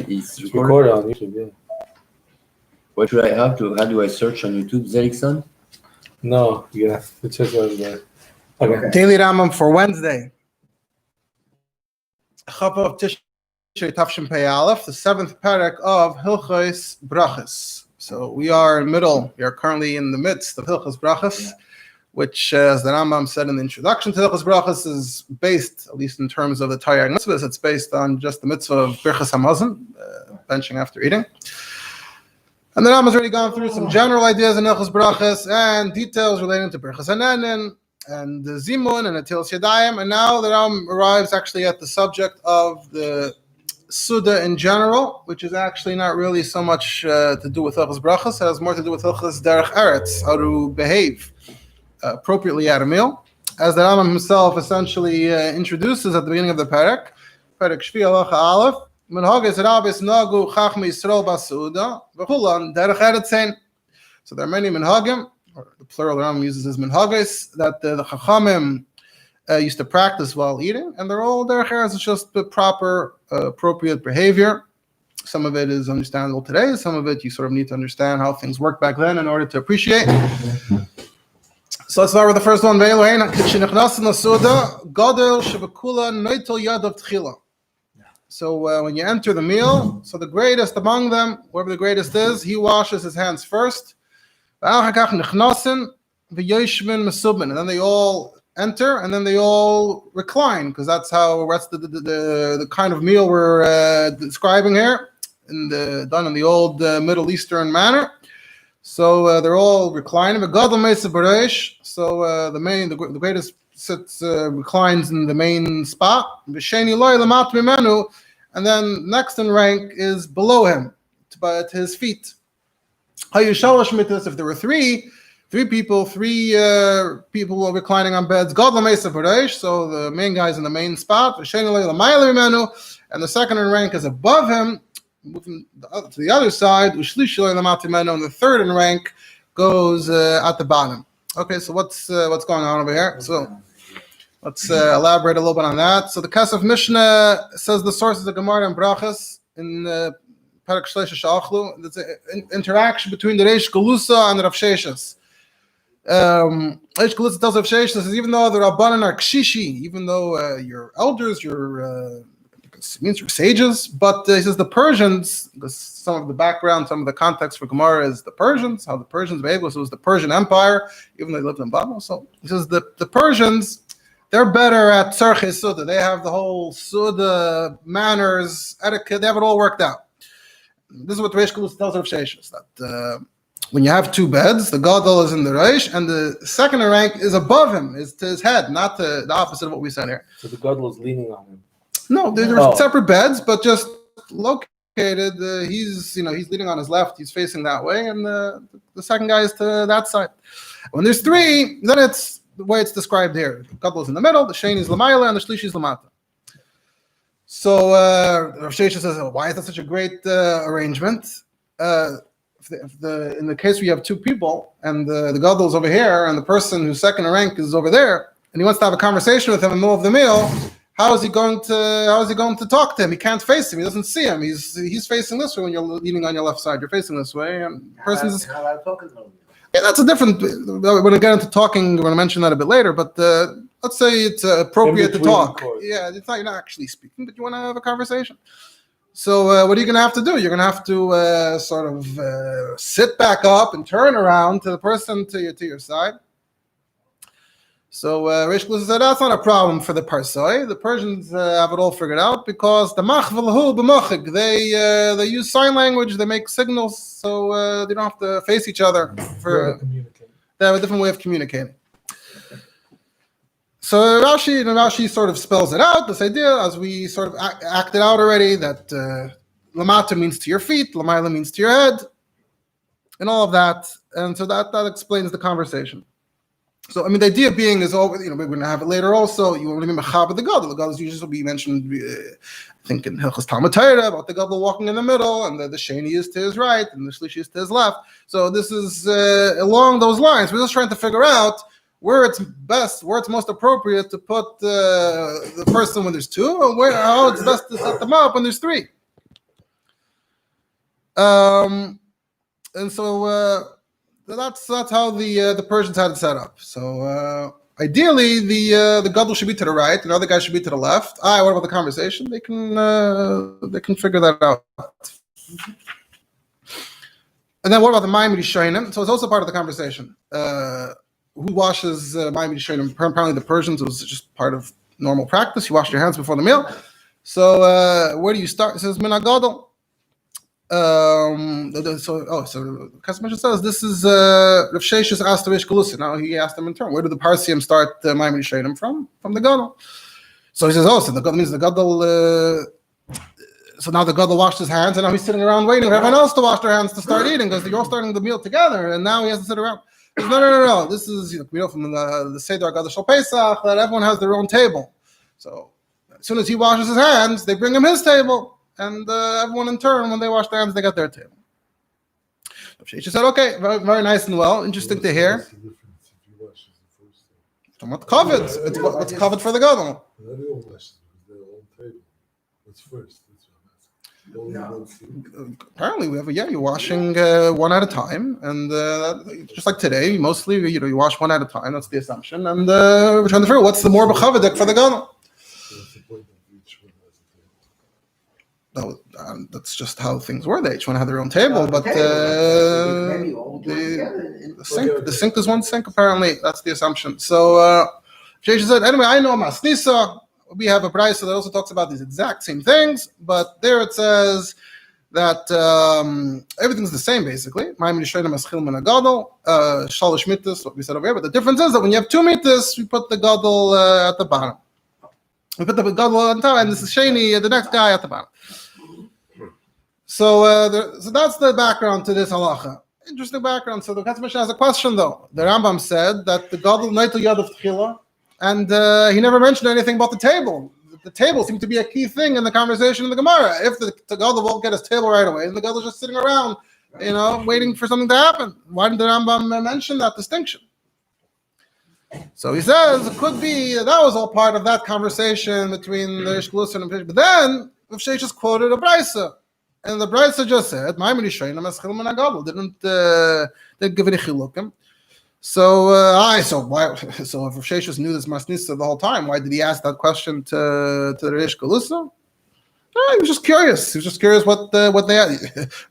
It's recorded on YouTube, yeah. What should I have to? How do I search on YouTube? Zerikson? No, yeah, it's just Wednesday. Okay. Daily Rambam for Wednesday. Chaf of Tishrei Tafshin Pei Aleph, the 7th Perek of Hilchos Brachos. So we are currently in the midst of Hilchos Brachos, which, as the Rambam said in the introduction to Hilchos Brachos, is based, at least in terms of the Torah mitzvahs, it's based on just the mitzvah of Birchas Hamazon, benching after eating. And the Rambam's already gone through some general ideas in Hilchos Brachos and details relating to Birchas Hanenin and the Zimun and Atilas Yadayim, and now the Rambam arrives actually at the subject of the Suda in general, which is actually not really so much to do with Hilchos Brachos. It has more to do with Hilchos Derech Eretz, how to behave appropriately at a meal, as the Rambam himself essentially introduces at the beginning of the Perek Shvi Halacha Aleph. Menhagos Rabbis Nagu Chachmi Yisrael Basuda V'Chulan Derech Eretzein. So there are many menhagim, or the plural the Rambam uses as menhagos, that the Chachamim used to practice while eating, and they're all derech eretz. It's just the proper, appropriate behavior. Some of it is understandable today. Some of it you sort of need to understand how things worked back then in order to appreciate. So let's start with the first one. So when you enter the meal, so the greatest among them, whoever the greatest is, he washes his hands first. And then they all enter, and then they all recline, because that's the kind of meal we're describing here, done in the old Middle Eastern manner. So they're all reclining. So the greatest sits reclines in the main spot. And then next in rank is below him, to his feet. If there were three people reclining on beds, so the main guy is in the main spot, and the second in rank is above him, moving to the other side, and the third in rank goes at the bottom. Okay, so what's going on over here? So let's elaborate a little bit on that. So the Kesef Mishnah says the source is the Gemara and Brachos in Perek Shleisha Sha'achlu. There's an interaction between the Reish Galusa and the Rav Sheshas. Reish Galusa tells Rav Sheshas, even though the Rabbanan are kshishi, even though you're elders, means you're sages, but he says the Persians, some of the background, some of the context for Gemara is the Persians, how the Persians behaved. So it was the Persian Empire, even though they lived in Babel. So he says the Persians, they're better at Tzarchei Suda. They have the whole Suda manners, etiquette, they have it all worked out. This is what Reish Galusa tells Rav Sheshas, that when you have two beds, the Gadol is in the Reish, and the second in rank is above him, is to his head, not to the opposite of what we said here. So the Gadol is leaning on him. No, they're separate beds, but just located. He's leaning on his left, he's facing that way, and the second guy is to that side. When there's three, then it's the way it's described here. The Gadol is in the middle, the Sheni is Lamayla, and the Shlishi is Lamata. So Rav Shesha says, why is that such a great arrangement? In the case where you have two people, and the Gadol is over here, and the person who's second in rank is over there, and he wants to have a conversation with him in the middle of the meal, how is he going to talk to him? He can't face him. He doesn't see him. He's facing this way when you're leaning on your left side. You're facing this way, and the person's. How about talking to him? Yeah, that's a different. We're going to get into talking. We're going to mention that a bit later. But let's say it's appropriate to talk. Yeah, you're not actually speaking, but you want to have a conversation. So what are you going to have to do? You're going to have to sort of sit back up and turn around to the person to your side. So Reish Galusa said that's not a problem for the Parsai. The Persians have it all figured out, because the machvalahu b'mochik, they use sign language, they make signals, so they don't have to face each other. They have a different way of communicating. So Rashi sort of spells it out, this idea, as we sort of acted out already, that lamata means to your feet, lamayla means to your head, and all of that. And so that explains the conversation. So, the idea being is always, we're going to have it later also. You want to be mechab the Gadol. The Gadol usually will be mentioned, I think, in Hilchos Talmud Torah, about the Gadol walking in the middle, and the Sheni is to his right, and the Shlishi is to his left. So this is along those lines. We're just trying to figure out where it's best, where it's most appropriate to put the person when there's two, and how it's best to set them up when there's three. And so that's how the Persians had it set up. So ideally, the gadol should be to the right, and the other guy should be to the left. What about the conversation? They can figure that out. And then what about the Mayim Rishonim? So it's also part of the conversation. Who washes Mayim Rishonim? Apparently the Persians, it was just part of normal practice. You wash your hands before the meal. So where do you start? It says Min HaGadol. So Kasmisha says this is Rav Sheshes asked the Rish Galusa. Now he asked them in turn, where do the Parsiim start Mayim Rishonim from? From the Gadol. So he says, so the Gadol means the Gadol. So now the Gadol washed his hands, and now he's sitting around waiting for everyone else to wash their hands to start eating, because you're all starting the meal together, and now he has to sit around. He says, no. This is, we know from the Seder Gadol Shal Pesach that everyone has their own table. So as soon as he washes his hands, they bring him his table. And everyone in turn, when they wash their hands, they got their table. She said, okay, very, very nice and well. Interesting to hear. What's covered? What's covered for the Gadol? What's first? Apparently, you're washing one at a time. And just like today, mostly, you wash one at a time. That's the assumption. And we're trying to figure out what's the more b'chavadik for the Gadol. That's just how things were. They each one had their own table, but the sink is one sink. Apparently, that's the assumption. So Shesha said, anyway, I know Masnisa. We have a price that also talks about these exact same things, but there it says that everything's the same basically. Mayim Rishonim Eschil Min HaGadol, Shalosh Mitas, what we said over here. But the difference is that when you have two mitas, we put the Gadol at the bottom. We put the Gadol on top, and this is Sheni, the next guy at the bottom. So that's the background to this halacha. Interesting background. So the Ketz has a question though. The Rambam said that the Gadol Neitel Yad of Tchila, and he never mentioned anything about the table. The table seemed to be a key thing in the conversation in the Gemara. If the Gadol won't get his table right away, and the Gadol is just sitting around, waiting for something to happen. Why didn't the Rambam mention that distinction? So he says it could be that was all part of that conversation between the Ishkalusin and Pish. But then Rav Sheshes just quoted a brisa, and the brisa just said, "Mayim Rishonim Eschil Min HaGadol." Didn't give any chilukim. So so if Rav Sheshes knew this Masnisa the whole time, why did he ask that question to the Ishkalusin? He was just curious. He was just curious what they had.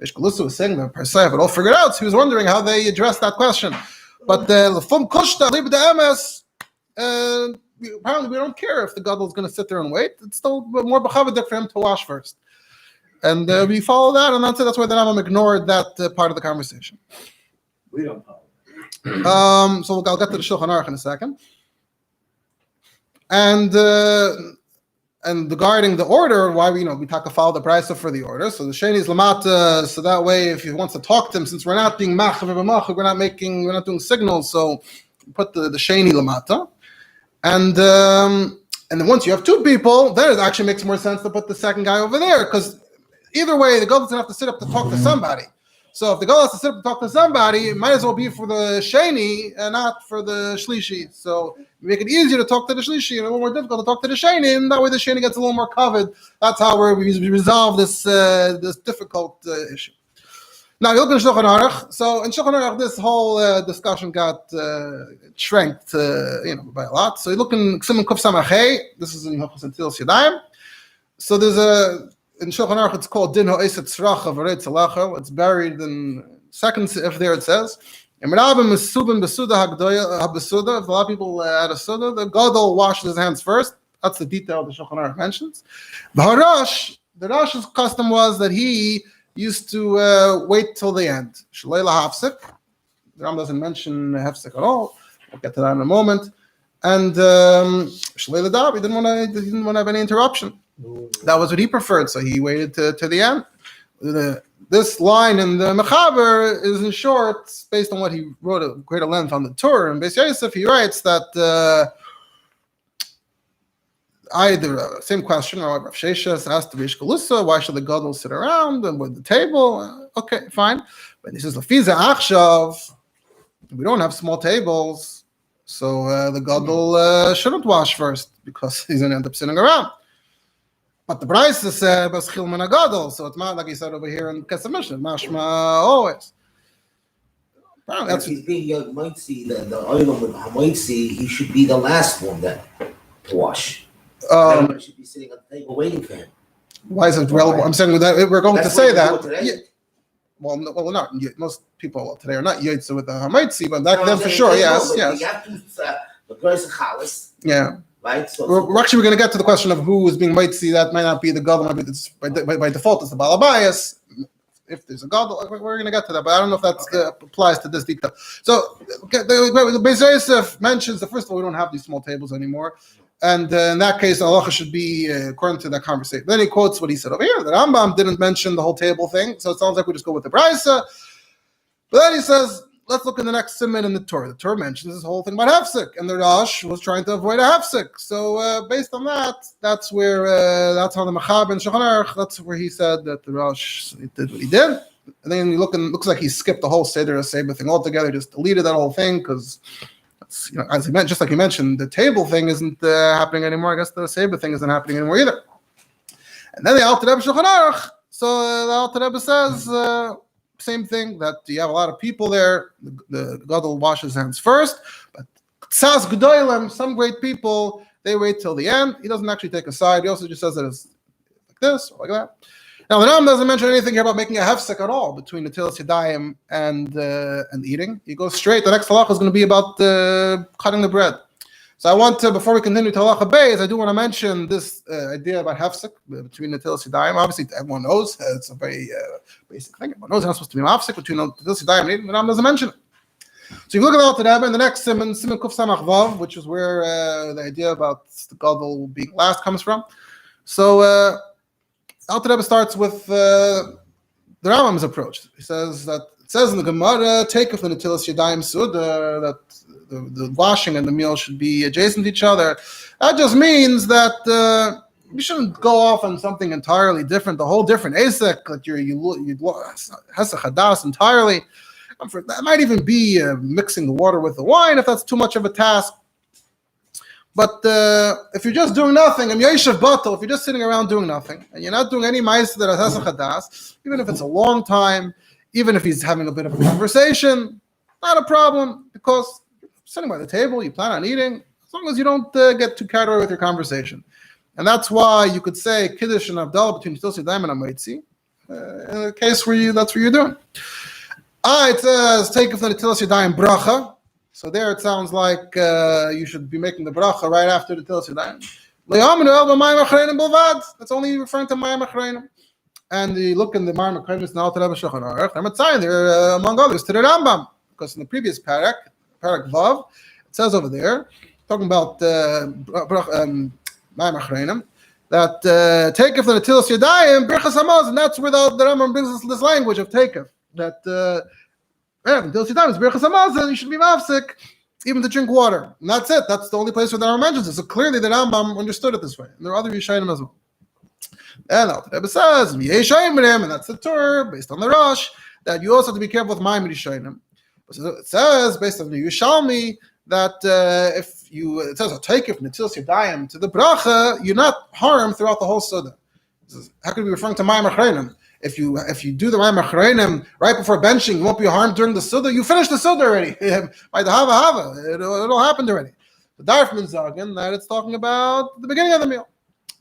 Ishkalusin was saying the Parsai have it all figured out. So he was wondering how they addressed that question. But the Fum Kushta, Libre de Emes, apparently we don't care if the Gadol is going to sit there and wait. It's still more b'chavadik for him to wash first. And we follow that, and that's it. That's why the Rambam ignored that part of the conversation. We don't follow. So I'll get to the Shulchan Aruch in a second. And regarding the order, why we talk to follow the brisa for the order. So the sheni is lamata. So that way, if he wants to talk to him, since we're not being machav b'machav, we're not doing signals. So put the sheni lamata, and then once you have two people, then it actually makes more sense to put the second guy over there, because either way, the Gadol doesn't have to sit up to talk to somebody. So if the Gadol has to sit up to talk to somebody, it might as well be for the sheni and not for the shlishi. So we make it easier to talk to the shlishi and a little more difficult to talk to the sheni, and that way the sheni gets a little more covered. That's how we resolve this difficult issue. Now you look in Shulchan Aruch. So in Shulchan Aruch, this whole discussion got shranked, by a lot. So you look in Siman Kuf Samachei. This is in Hilchos and Tilas Yadayim. So there's in Shulchan Aruch, it's called Din Ha'eset Tzracha V'Rei Tzalacha. It's buried in second. If there it says, "In Rambam is Subin Besuda Hagdoya Habesuda." If a lot of people add a suda, the Gadol washes his hands first. That's the detail the Shulchan Aruch mentions. The Rosh's custom was that he used to wait till the end. Shleila Hafsik. The Rambam doesn't mention Hafsik at all. We'll get to that in a moment. And Shleila Dab, he didn't want to have any interruption. That was what he preferred, so he waited to the end. This line in the Mechaber is in short, based on what he wrote at greater length on the Torah. And Beis Yosef, he writes that same question. Rav Sheshes asked the Rish Galusa, why should the Gadol sit around and with the table? Okay, fine. But he says, Lafiza Achshav, we don't have small tables, so the Gadol shouldn't wash first because he's going to end up sitting around. But the Brachos said Baschil Min Agadol, so it's not like he said over here in Kesef Mishnah, Mashma always. Apparently If he's being young Moitzi, the oil with Hamoitzi, he should be the last one then to wash. Everyone should be sitting on the table waiting for him. Why is it relevant? I'm saying that we're going That's to say what that. we do today. Yeah. Well, no, well, not most people today are not Yotze with the Hamaitzi, but back No, then I'm for saying sure, they yes, know, but yes. You have to, the person chalas, Yeah. right? So We're actually going to get to the question of who is being Maitzi. That might not be the Gadol, maybe it's by default it's the Balabayas. If there's a Gadol, we're going to get to that, but I don't know if that applies to this detail. So the Beis Yosef mentions that first of all we don't have these small tables anymore, and in that case, halacha should be according to that conversation. Then he quotes what he said over here. The Rambam didn't mention the whole table thing, so it sounds like we just go with the Brisa. But then he says, let's look in the next siman in the Torah. The Torah mentions this whole thing about hefsek, and the Rosh was trying to avoid a hefsek. So based on that, that's where that's on the Machab and Shulchan Aruch. That's where he said that the Rosh did what he did. And then you look and it looks like he skipped the whole Seder Seba thing altogether, just deleted that whole thing because, as he meant, just like he mentioned, the table thing isn't happening anymore. I guess the Seba thing isn't happening anymore either. And then the Alter Rebbe Shulchan Aruch. So the Alter Rebbe says. Same thing, that you have a lot of people there. The Gadol washes hands first, but Tzas Gedolim, some great people, they wait till the end. He doesn't actually take a side. He also just says that it's like this or like that. Now the Rambam doesn't mention anything here about making a hefsek at all between the Netilas Yadayim and eating. He goes straight. The next halacha is going to be about cutting the bread. So I want to, before we continue to halacha beis, I do want to mention this idea about hefsek between the Netilas Yadayim. Obviously, everyone knows it's a very basic thing. Everyone knows it's not supposed to be an hefsek between the Netilas Yadayim and eating. The Rambam doesn't mention it. So you look at the Alter Rebbe in the next siman Kuf Samach Vav, which is where the idea about the Gadol being last comes from. So Alter Rebbe starts with the Rambam's approach. He says that it says in the Gemara, take of the Netilas Yadayim Suda, that the washing and the meal should be adjacent to each other. That just means that you shouldn't go off on something entirely different, the whole different asek, that you hesach hadas entirely. That might even be mixing the water with the wine if that's too much of a task. But if you're just doing nothing, and if you're just sitting around doing nothing, and you're not doing any ma'aseh that has hesach hadas, even if it's a long time, even if he's having a bit of a conversation, not a problem, because sitting by the table, you plan on eating, as long as you don't get too carried away with your conversation. And that's why you could say Kiddush and Avdallah between Netilas Yadayim and Hamaitzi, in a case where that's what you're doing. It says, take of the Netilas Yadayim bracha. So there it sounds like you should be making the bracha right after the Netilas Yadayim. That's only referring to Mayim Achreinim. And you look in the Mayim Achreinim, it's now to Rebbe Shulchan Aruch. They're among others to the Rambam, because in the previous Perek Vav, it says over there, talking about Mayim Achreinim, that Takef the Netilas Yadayim, Birchas Hamaz, and that's where the Rambam brings this language of Takef, that Netilas Yadayim is Birchas Hamaz, and you should be mafsik, even to drink water. And that's it. That's the only place where the Rambam mentions it. So clearly the Rambam understood it this way. And there are other Yishayim as well. And Alter Rebbe says, and that's the Torah, based on the Rosh, that you also have to be careful with Mayim Yishayim. It says, based on the Yerushalmi, that it says, take it from Netilas Yadayim to the bracha, you're not harmed throughout the whole Suda. How could it be referring to Mayim Achreinim? If you do the Mayim Achreinim right before benching, you won't be harmed during the Suda. You finished the Suda already. By the Hava, it all happened already. The Darfman Zagan, that it's talking about the beginning of the meal.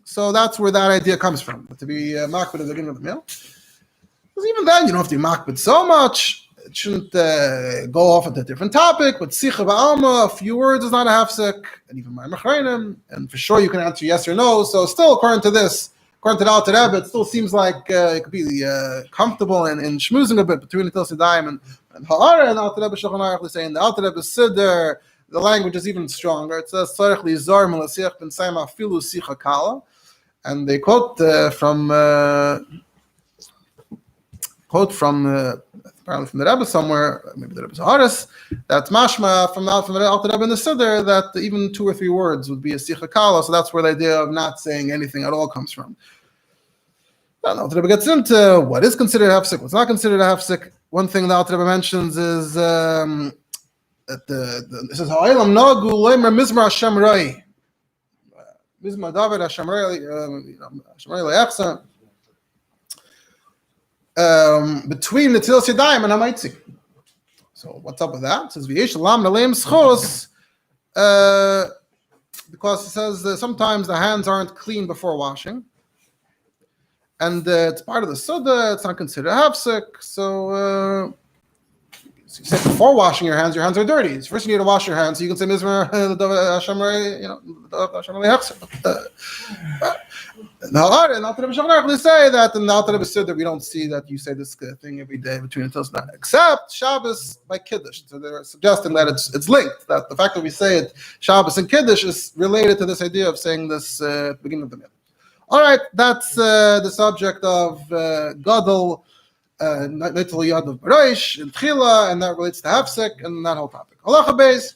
So that's where that idea comes from, to be makbid at the beginning of the meal. Because even then, you don't have to be makbid so much. It shouldn't go off into a different topic, but Sicha Ba'alma, a few words is not a hafsek, and even Mayim Achreinim, and for sure you can answer yes or no. So still, according to the Alter Rebbe, it still seems like it could be comfortable in schmoozing a bit between Netilas Yadayim and Ha'ara, and Alter Rebbe Shulchan Aruch is saying the Alter Rebbe Siddur, the language is even stronger. It says, Tzarech li'zar melasiach ben sayma afilu sicha kala, and they quote from apparently from the Rebbe somewhere, maybe the Rebbe's Haris, that's mashma from the Alter Rebbe in the Siddur, that even 2 or 3 words would be a sicha kala. So that's where the idea of not saying anything at all comes from. Then the Alter Rebbe gets into what is considered a hafsek, what's not considered a hafsek. One thing the Alter Rebbe mentions is that it says ha'olam nagu loimer mizmar Hashem rai. Bisma David Hashamrei Le'echsa, between the Tzilas Yadayim and Hamaitzi. So what's up with that? It says V'yesh Lam Naleim Schos, because it says sometimes the hands aren't clean before washing, and it's part of the Suda. It's not considered hafsek. So you say before washing your hands are dirty. First you need to wash your hands, so you can say Mizmer Hashamrei, Hashamrei hafsek. They say that in the Alter Rebbe Siddur we don't see that you say this thing every day between the Tilsna, except Shabbos by Kiddush. So they're suggesting that it's linked, that the fact that we say it Shabbos and Kiddush is related to this idea of saying this beginning of the meal. All right, that's the subject of Gadol, Neitel Yad of Bareish, and Tchila, and that relates to Hafsek and that whole topic. Halacha Beis.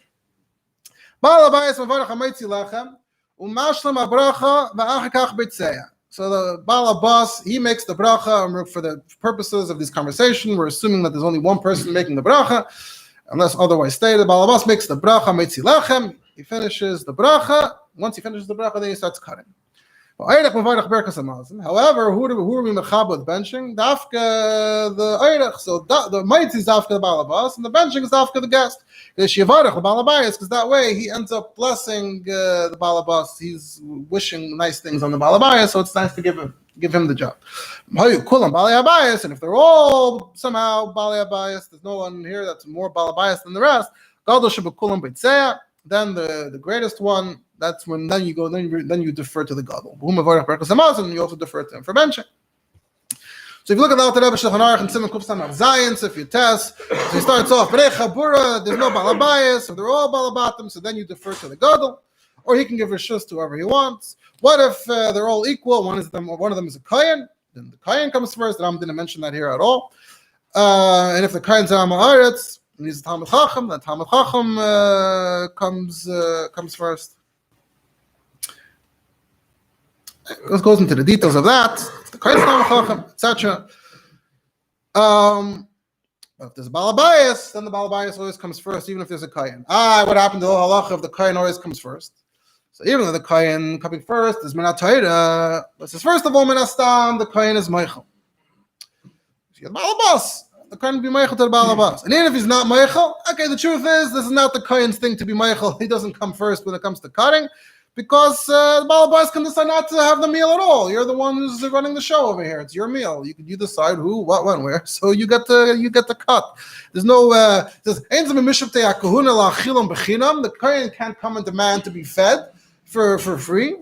Baal Abayis Mavarach HaMeitzi Lachem. So the Baal Abbas, he makes the bracha for the purposes of this conversation. We're assuming that there's only one person making the bracha, unless otherwise stated. Baal Abbas makes the bracha meitzi lechem. He finishes the bracha. Once he finishes the bracha, then he starts cutting. However, who are we mechab with benching? Dafka the Eirech. So the meitzi is dafka the Baal Abbas, and the benching is dafka the guest. Because that way he ends up blessing the Baal Abbas. He's wishing nice things on the Baal Abayas, so it's nice to give him the job. And if they're all somehow Baal Abayas, there's no one here that's more Baal Abayas than the rest. Then the greatest one, that's when then you defer to the Gadol. And you also defer to him for benching. So if you look at the Alter Rebbe Shulchan Aruch and Simon Kuf Samach Zayin, so if you test, so he starts off Perek Chabura, there's no Balabayas, so they're all Balabatim, so then you defer to the Gadol, or he can give reshus to whoever he wants. What if they're all equal? One of them is a Kohen, then the Kohen comes first. The Rambam didn't mention that here at all. And if the Kohen's Am Haaretz, and he's a Talmid Chacham, then Talmid Chacham comes first. It goes into the details of that. The Kohen's Talmid Chacham, etc. But if there's a Baal Abayas, then the Baal Abayas always comes first, even if there's a Kohen. What happened to the halacha if the Kohen always comes first? So even though the Kohen coming first is Minat Torah, but says first of all Minastam, the Kohen is Meichel. If you have Baal Abbas, the Kohen will be Meichel to the Baal Abbas. And even if he's not Meichel, okay, the truth is this is not the Kohen's thing to be Meichel. He doesn't come first when it comes to cutting, because the Baal Abbas can decide not to have the meal at all. You're the one who's running the show over here. It's your meal. You decide who, what, when, where. So you get to cut. There's no the Kohen can't come and demand to be fed for free.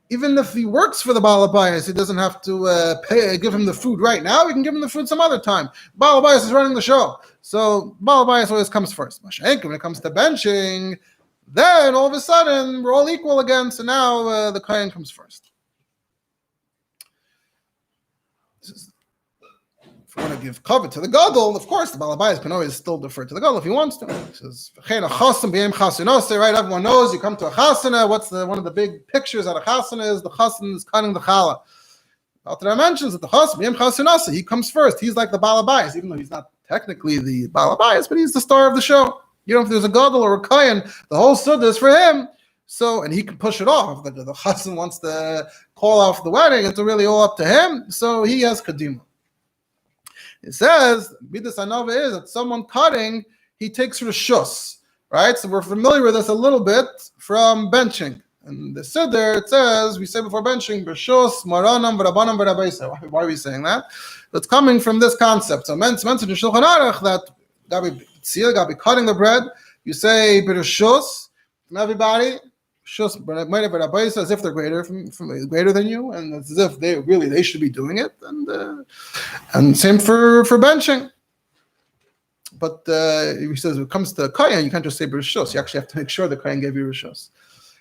Even if he works for the Baal Abayas, he doesn't have to give him the food right now. He can give him the food some other time. Baal Abayas is running the show. So Baal Abayas always comes first. When it comes to benching, then all of a sudden we're all equal again. So now the Kohen comes first. If you want to give cover to the Gadol, of course the Baal Abayas can always still defer to the Gadol if he wants to. He says, right? Everyone knows you come to a chasana. What's one of the big pictures at a chasana is the chassan is cutting the challah. Alter mentions that the chassan he comes first. He's like the Baal Abayas, even though he's not technically the Baal Abayas, but he's the star of the show. You know, if there's a Gadol or a Kohen, the whole Suda is for him. So, and he can push it off. The chassan wants to call off the wedding, it's really all up to him. So he has kadima. It says, Bidas Anova is that someone cutting, he takes reshus, right? So we're familiar with this a little bit from benching. And the Siddur, it says, we say before benching, reshus, maranam, v'rabanam, v'rabaisa. Why are we saying that? It's coming from this concept. So mentioned in Shulchan Aruch that Gabi cutting the bread, you say reshus from everybody, as if they're greater than you, and as if they should be doing it, and same for benching. But he says when it comes to Kohen, you can't just say Bereshus. You actually have to make sure the Kohen gave you Bereshus.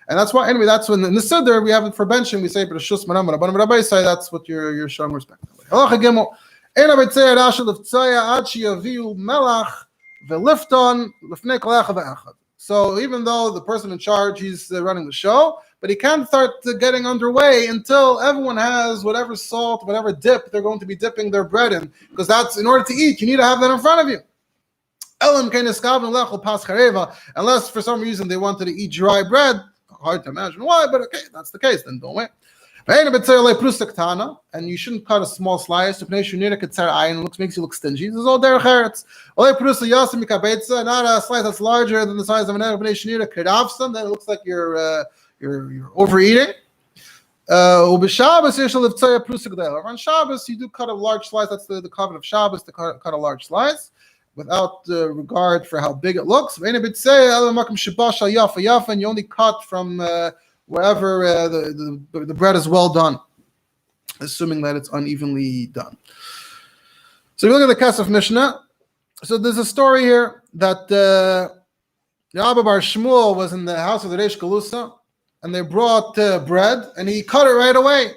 And that's why, anyway, that's when in the Siddur we have it for benching, we say Bereshus Manam Rabbanim Rabbi say that's what you're showing respect. Halacha Gimel. Ein abitzei rashel leftzaya ad sheyaviu melach velifton lefnei kol echad ve'echad. So even though the person in charge, he's running the show, but he can't start getting underway until everyone has whatever salt, whatever dip they're going to be dipping their bread in, because that's in order to eat, you need to have that in front of you. Unless for some reason they wanted to eat dry bread, hard to imagine why, but okay, that's the case. Then don't wait. And you shouldn't cut a small slice. It makes you look stingy. This is all derech eretz. Not a slice that's larger than the size of an then it looks like you're overeating. On Shabbos, you do cut a large slice. That's the covenant of Shabbos, to cut a large slice without regard for how big it looks. And you only cut from wherever the bread is well done, assuming that it's unevenly done. So if you look at the Kesef Mishnah, so there's a story here that Rabbi Bar Shmuel was in the house of the Reish Galusa, and they brought bread, and he cut it right away.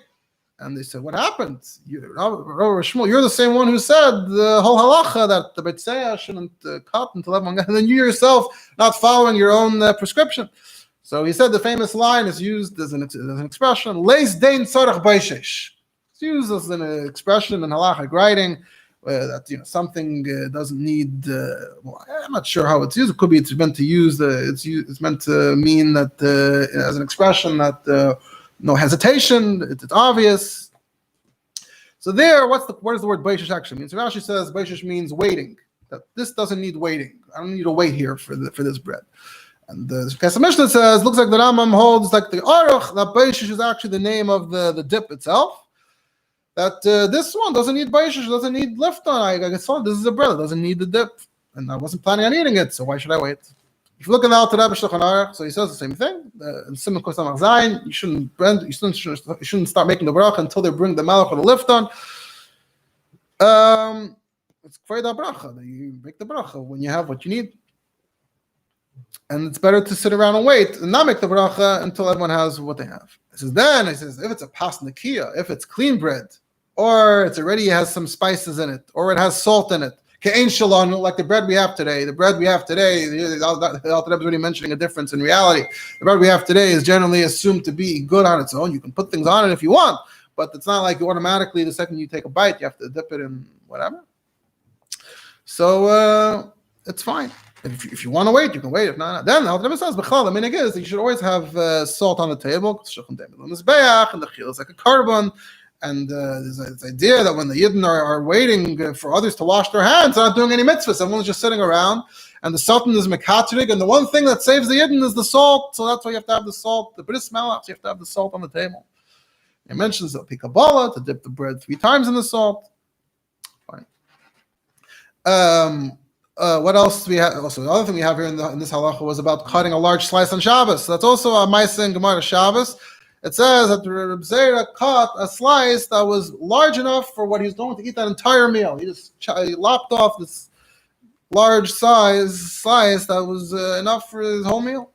And they said, what happened? Rabbi Bar Shmuel, you're the same one who said the whole halacha that the Beitzeiah shouldn't cut until everyone, and then you yourself not following your own prescription. So he said the famous line is used as an expression, Leis dein tzarech beishesh. It's used as an expression in halachic writing that something doesn't need. Well, I'm not sure how it's used. It could be it's meant to use. It's meant to mean that as an expression that no hesitation. It's obvious. So there, what does the word beishesh actually mean? So Rashi says beishesh means waiting. That this doesn't need waiting. I don't need to wait here for this bread. And the Kesef Mishnah says, looks like the Rambam holds like the Aruch, that Beishish is actually the name of the dip itself. That this one doesn't need Beishish, doesn't need lift on. I guess this is a bread, it doesn't need the dip. And I wasn't planning on eating it, so why should I wait? If you look at the Alter Rebbe Shulchan Aruch, so he says the same thing. In Simon Kos Samach Zayin, you shouldn't start making the bracha until they bring the malach or the lift on. It's kfei da bracha. You make the bracha when you have what you need. And it's better to sit around and wait and not make the bracha until everyone has what they have. He says, if it's a pas nakiya, if it's clean bread, or it's already has some spices in it, or it has salt in it, ke'ein shalon, like the bread we have today. The bread we have today, the Alter Rebbe is already mentioning a difference in reality. The bread we have today is generally assumed to be good on its own. You can put things on it if you want, but it's not like you automatically, the second you take a bite, you have to dip it in whatever. So it's fine. If you want to wait, you can wait. If not, then the Alter Rebbe says, the minig is that you should always have salt on the table. And the chil is like a carbon. And there's this idea that when the Yidden are waiting for others to wash their hands, they're not doing any mitzvahs. Everyone's just sitting around. And the Sultan is mekatrig. And the one thing that saves the Yidden is the salt. So that's why you have to have the salt. The Bris Malach, you have to have the salt on the table. He mentions the pikabala to dip the bread 3 times in the salt. Fine. What else do we have? Also, the other thing we have here in this halacha was about cutting a large slice on Shabbos. So that's also a Maaseh in Gemara Shabbos. It says that Reb Zera cut a slice that was large enough for what he was going to eat that entire meal. He lopped off this large slice that was enough for his whole meal.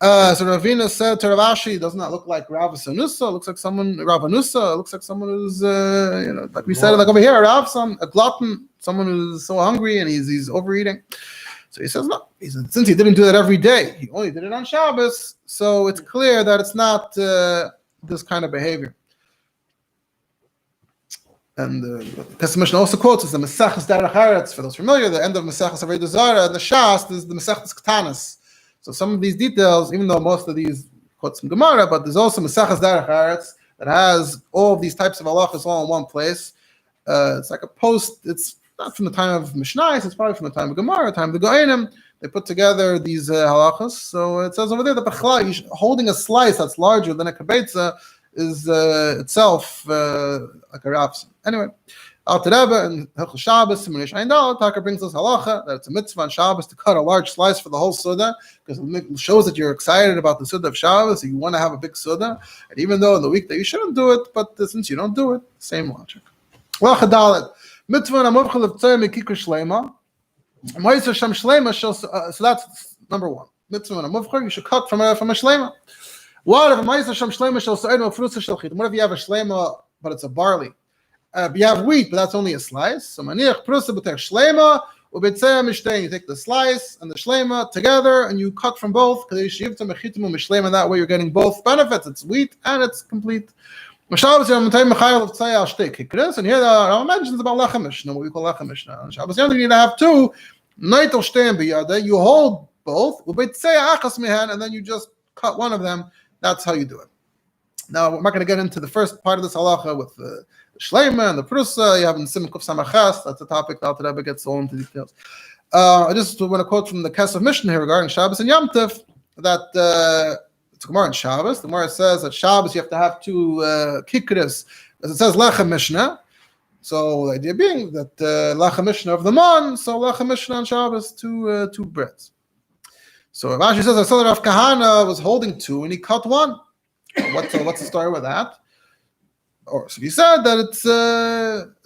So Ravina said to Rav Ashi, does not look like Rav Sanusa. It looks like someone, Rav Anusa. It looks like someone who's, like we said, like over here, a glutton, someone who's so hungry and he's overeating. So he says, no. He said, since he didn't do that every day, he only did it on Shabbos. So it's clear that it's not this kind of behavior. And the Kesef Mishnah also quotes us the Maseches Derech Eretz. For those familiar, the end of Maseches Avodah Zarah and the Shas is the Maseches Ktanas. So some of these details, even though most of these quotes from Gemara, but there's also Maseches Derech Eretz that has all of these types of halachas all in one place. It's like a post. It's not from the time of Mishnah. It's probably from the time of Gemara, time of the Goenim. They put together these halachas. So it says over there that holding a slice that's larger than a kibetza is itself like a rapsin. Anyway, Alter Rebbe and Hilchos Shabbos, Simon Yishayin Dal, Taka brings us halacha that it's a mitzvah on Shabbos to cut a large slice for the whole suda, because it shows that you're excited about the suda of Shabbos, and you want to have a big suda. And even though in the weekday you shouldn't do it, but since you don't do it, same logic. Lacha Dalet, mitzvah and amuvchel of tzayim mikikr shlema. So that's number one. Mitzvah and amuvchel, you should cut from a shlema. What if you have a shlema, but it's a barley? You have wheat, but that's only a slice. So maniach prusa b'tech shlema u'beitzeh mishtein. You take the slice and the shlema together, and you cut from both. That way, you're getting both benefits. It's wheat and it's complete. And here the Rambam mentions about lechem mishnah, what we call lechem mishnah. On Shabbos, you need to have 2. You hold both, and then you just cut one of them. That's how you do it. Now, we're not going to get into the first part of this halacha with the shleima and the prusa. You have in Simon Kuf Samachas. That's a topic that Rabbi gets all into details. I just want to quote from the Kesef Mishnah here regarding Shabbos and Yom Tov that it's Gemara in Shabbos. The Gemara says that Shabbos you have to have two kikris, as it says Lechem Mishnah. So the idea being that Lechem Mishnah of the Mon, so Lechem Mishnah on Shabbos, two breads. So Rashi says I saw that Rav Kahana was holding two and he cut one. What's the story with that? Or so he said that it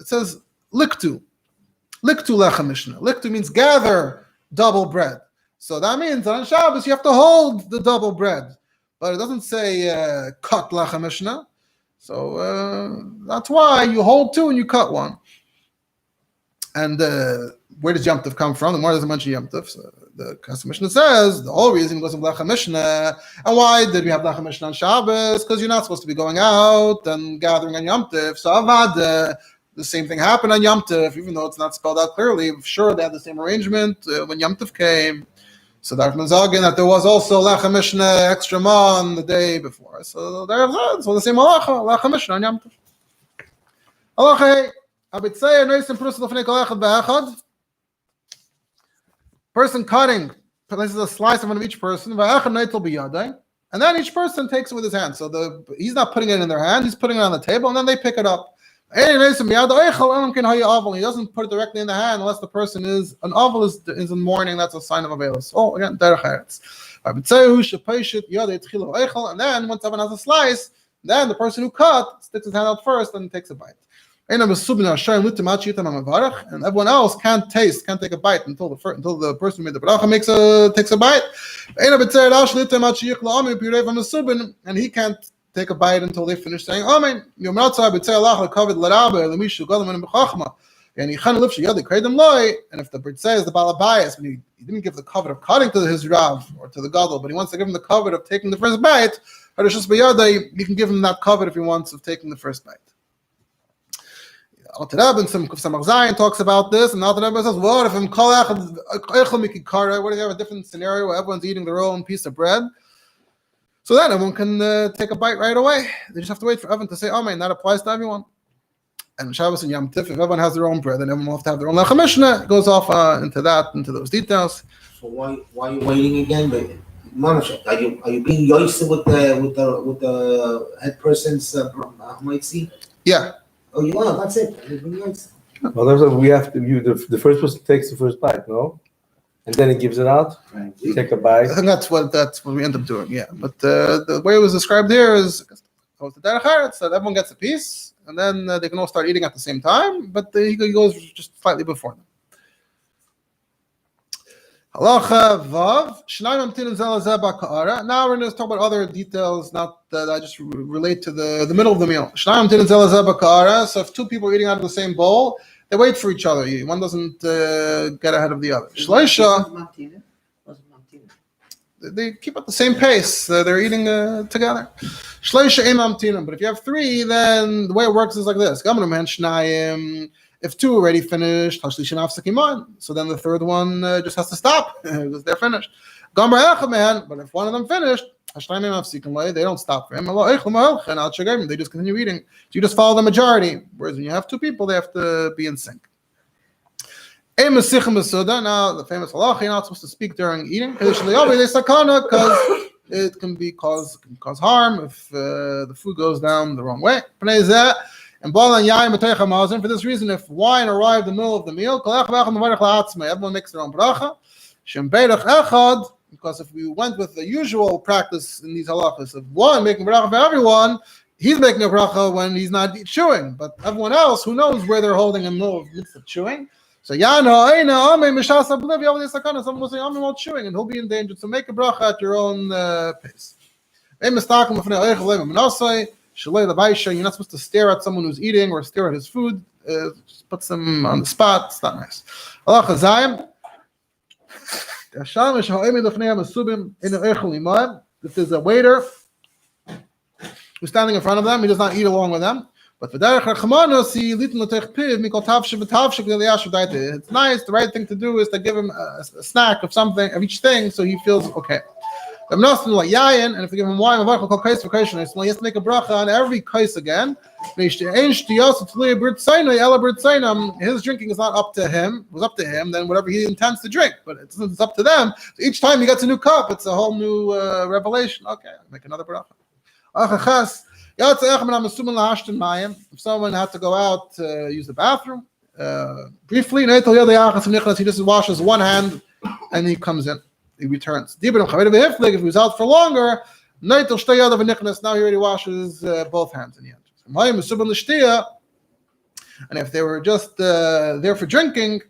says liktu lechem mishnah. Liktu means gather double bread. So that means that on Shabbos you have to hold the double bread, but it doesn't say cut lechem mishnah. So that's why you hold two and you cut one. And where does Yom Tov come from? The more doesn't mention Yom Tov. So the Kesef Mishnah says the whole reason goes in Lechem Mishnah. And why did we have Lechem Mishnah on Shabbos? Because you're not supposed to be going out and gathering on Yom Tov. So Avad, the same thing happened on Yom Tov, even though it's not spelled out clearly. Sure, they had the same arrangement when Yom Tov came. So that means again that there was also Lechem Mishnah extra on the day before. So there's the same halacha, Lechem Mishnah on Yom Tov. Halacha. Person cutting places a slice in front of each person, and then each person takes it with his hand. So he's not putting it in their hand; he's putting it on the table, and then they pick it up. He doesn't put it directly in the hand unless the person is an oval is in mourning. That's a sign of avelus. Oh, again, derech eretz. And then once someone has a slice, then the person who cut sticks his hand out first and takes a bite. And everyone else can't take a bite until the person who made the bracha takes a bite. And he can't take a bite until they finish saying Amen. And if the Britzeh is the Balabayas, when he didn't give the covet of cutting to his Rav or to the Gadol, but he wants to give him the covet of taking the first bite, you can give him that covet if he wants of taking the first bite. Al-Tarab and some Zayin talks about this, and Al-Tarab says, what if what if you have a different scenario where everyone's eating their own piece of bread? So then everyone can take a bite right away. They just have to wait for everyone to say Amen. That applies to everyone. And Shabbos and Yom Tif, if everyone has their own bread, then everyone will have to have their own Lechem Mishnah. It goes off into those details. So why are you waiting again? But Manash, are you being yoisted with the head person's Homnick? Yeah. Oh, you are. That's it. Well, that's what we have to. The first person takes the first bite, no, and then he gives it out. Right. You take a bite. I think that's what we end up doing. Yeah, but the way it was described here is the derech eretz that everyone gets a piece, and then they can all start eating at the same time. But he goes just slightly before them. Halacha vav shnayim amtinim zel lezeh b'ka'ara. Now we're going to talk about other details, not that I just relate to the middle of the meal. Shnayim amtinim zel lezeh b'ka'ara. So if two people are eating out of the same bowl, they wait for each other. One doesn't get ahead of the other. Shleisha, they keep at the same pace. They're eating together. Shleisha im amtinim. But if you have three, then the way it works is like this. Gamru men shnayim. If two already finished, so then the third one just has to stop because they're finished. But if one of them finished, they don't stop for him. They just continue eating. So you just follow the majority. Whereas when you have two people, they have to be in sync. Now, the famous halacha, you're not supposed to speak during eating because it can cause harm if the food goes down the wrong way. And for this reason, if wine arrived in the middle of the meal, everyone makes their own bracha. Because if we went with the usual practice in these halachas of one making bracha for everyone, he's making a bracha when he's not chewing. But everyone else, who knows where they're holding in the middle of chewing? So someone will say Amen while chewing, and he'll be in danger. So make a bracha at your own pace. You're not supposed to stare at someone who's eating or stare at his food. Just puts them on the spot. It's not nice. If there's a waiter who's standing in front of them, he does not eat along with them. But it's nice. The right thing to do is to give him a snack of something, of each thing, so he feels okay. And if you give him wine, he has to make a bracha on every kais again. His drinking is not up to him. It was up to him, then whatever he intends to drink. But it's up to them. So each time he gets a new cup, it's a whole new revelation. Okay, make another bracha. If someone had to go out to use the bathroom, briefly, he just washes one hand and he comes in. He returns. If he was out for longer, now he already washes both hands and he enters. And if they were just there for drinking,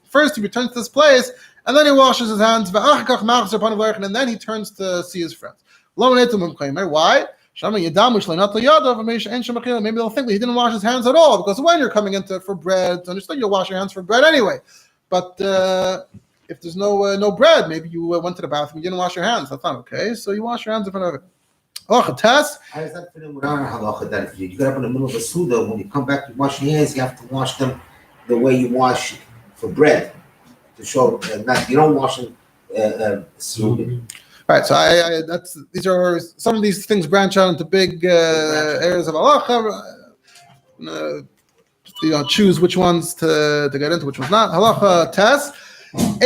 first he returns to this place, and then he washes his hands, and then he turns to see his friends. Why? Maybe they'll think that he didn't wash his hands at all, because when you're coming into for bread, understand you'll wash your hands for bread anyway. But if there's no bread, maybe you went to the bathroom, you didn't wash your hands. That's not okay. So you wash your hands in front of it. How does that fit in with our halacha that if you get up in the middle of a suda, when you come back to wash your hands, you have to wash them the way you wash for bread to show that you don't wash them suda. Right. So these are some of these things branch out into big areas of halacha. Choose which ones to get into, which ones not. Halacha test. Now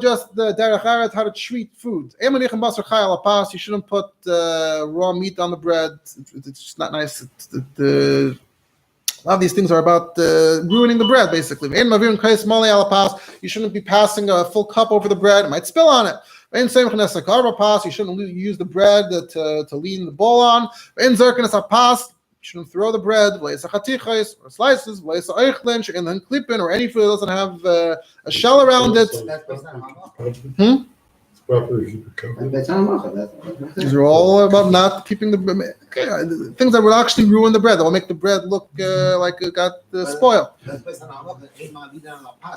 just the derech eretz, how to treat food. You shouldn't put raw meat on the bread. It's just not nice. A lot of these things are about ruining the bread, basically. You shouldn't be passing a full cup over the bread. It might spill on it. You shouldn't use the bread to lean the bowl on. You shouldn't throw the bread, or slices, or any food that doesn't have a shell around it. These are all about not keeping the things that will actually ruin the bread. That will make the bread look like it got spoiled. You have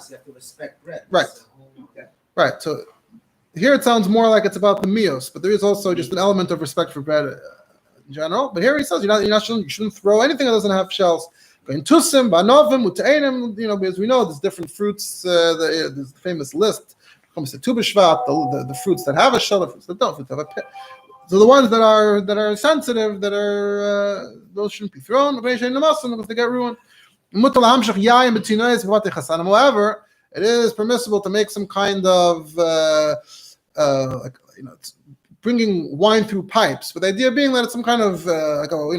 to respect bread. Right. Right. So here it sounds more like it's about the mios, but there is also just an element of respect for bread in general. But here he says you shouldn't throw anything that doesn't have shells. Because we know there's different fruits. There's the famous list. Comes to Tu B'Shvat, the fruits that have a shell, the fruits that don't, fruits that have a pit. So the ones that are sensitive, those shouldn't be thrown because they get ruined. However, it is permissible to make some kind of bringing wine through pipes, but the idea being that it's some kind of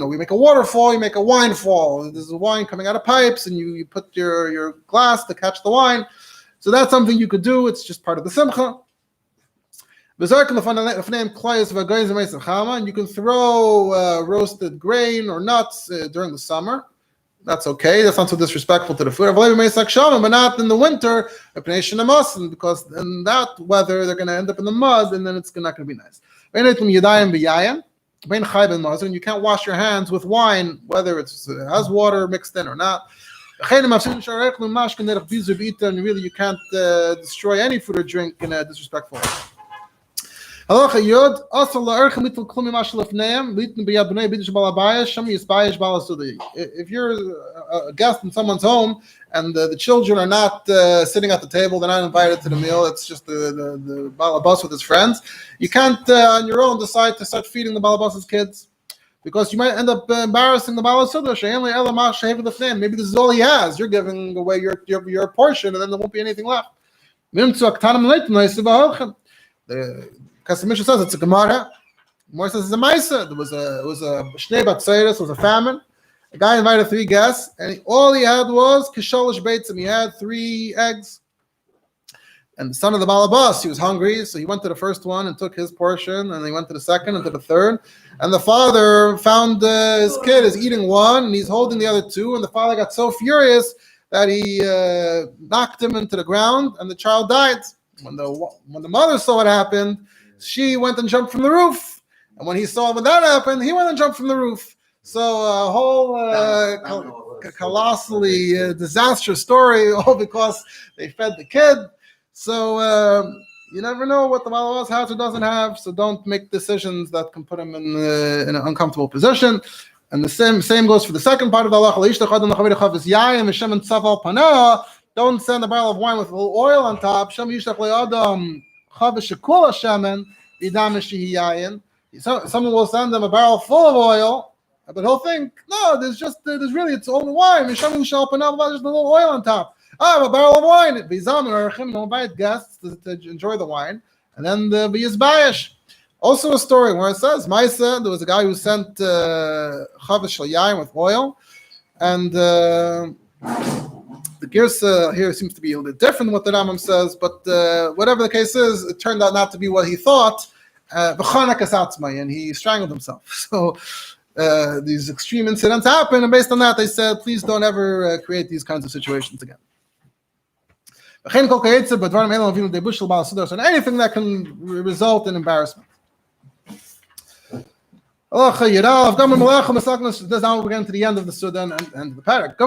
we make a waterfall, you make a wine fall. There's wine coming out of pipes, and you put your glass to catch the wine. So that's something you could do. It's just part of the simcha. And you can throw roasted grain or nuts during the summer. That's okay. That's not so disrespectful to the food. But not in the winter, because in that weather they're going to end up in the mud, and then it's not going to be nice. And you can't wash your hands with wine, whether it has water mixed in or not. And really, you can't destroy any food or drink in a disrespectful way. If you're a guest in someone's home and the children are not sitting at the table, they're not invited to the meal, it's just the balabas with his friends, you can't on your own decide to start feeding the balabas's kids, because you might end up embarrassing the balabas. Maybe this is all he has. You're giving away your portion, and then there won't be anything left. Because the Mishnah says it's a Gemara. Gemara says it's a Maisa. It was a Shnei Batzeiros, was a famine. A guy invited 3 guests, and all he had was Kisholish Beitzim. He had 3 eggs. And the son of the Balabas, he was hungry, so he went to the first one and took his portion, and he went to the second and to the third. And the father found his kid is eating one, and he's holding the other 2, and the father got so furious that he knocked him into the ground, and the child died. When the mother saw what happened, she went and jumped from the roof. And when that happened, he went and jumped from the roof. So a whole colossally disastrous story, all because they fed the kid. So you never know what the Balabas has or doesn't have. So don't make decisions that can put him in an uncomfortable position. And the same goes for the second part of the halacha. don't send a barrel of wine with a little oil on top. Shem yishlach le'adam chavish shekula shemen b'dam shehi yayin. Someone will send them a barrel full of oil, but he'll think, no, there's really, it's only wine. Shem shall open up, just a little oil on top. I have a barrel of wine. B'zam or achim, they'll invite guests to enjoy the wine, and then the b'yizbayish. Also a story where it says, Maisa, there was a guy who sent chavish shel yayin with oil, and the Girsa here seems to be a little bit different than what the Rambam says, but whatever the case is, it turned out not to be what he thought, and he strangled himself. So these extreme incidents happen, and based on that, they said, please don't ever create these kinds of situations again. And anything that can result in embarrassment. That's now we're getting to the end of the Suda and the Perek.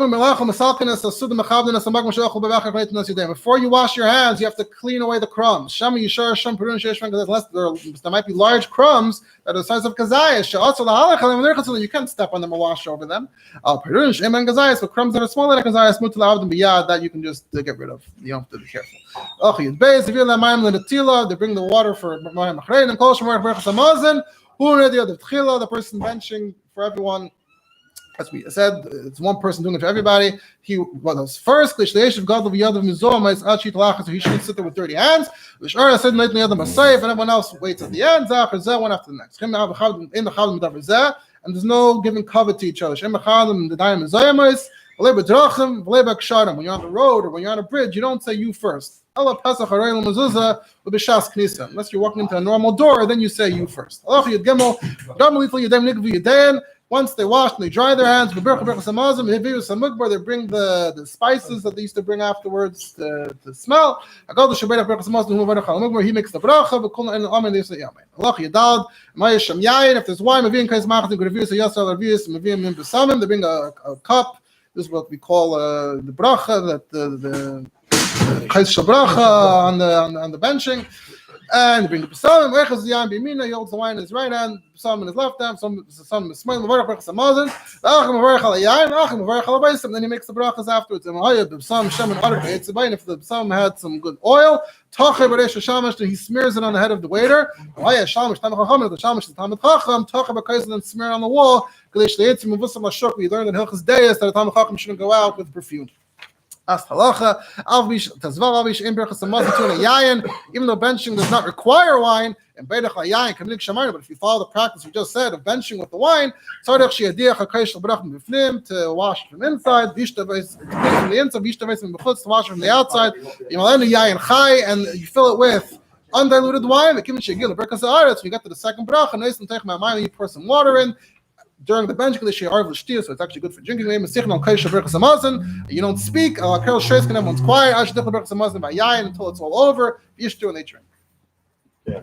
Before you wash your hands, you have to clean away the crumbs. There might be large crumbs that are the size of kazayas. You can't step on them or wash over them. But crumbs that are smaller than kazayas, that you can just get rid of. You don't have to be careful. They bring the water for the person benching for everyone, as we said, it's one person doing it for everybody. He was first, so he shouldn't sit there with dirty hands. And everyone else waits at the end, one after the next. And there's no giving cover to each other. When you're on the road or when you're on a bridge, you don't say you first. Unless you're walking into a normal door, then you say you first. Once they wash and they dry their hands, they bring the spices that they used to bring afterwards to smell. He makes the bracha. If there's wine, they bring a cup. This is what we call the bracha, that the bracha on the benching, and bring the psalm. He holds the wine in his right hand, psalm in his left hand. Some smile. Then he makes the brachas afterwards. If the psalm had some good oil, then he smears it on the head of the waiter. The then smear it on the wall. We learned in Hilchos that the Talmid Chacham shouldn't go out with perfume. Asked halacha, even though benching does not require wine, but if you follow the practice we just said of benching with the wine, to wash from inside, from the inside, to wash from the outside, and you fill it with undiluted wine. We get to the second bracha, you pour some water in. During the bench, so it's actually good for drinking. You don't speak. Everyone's quiet until it's all over. And they drink. Yeah.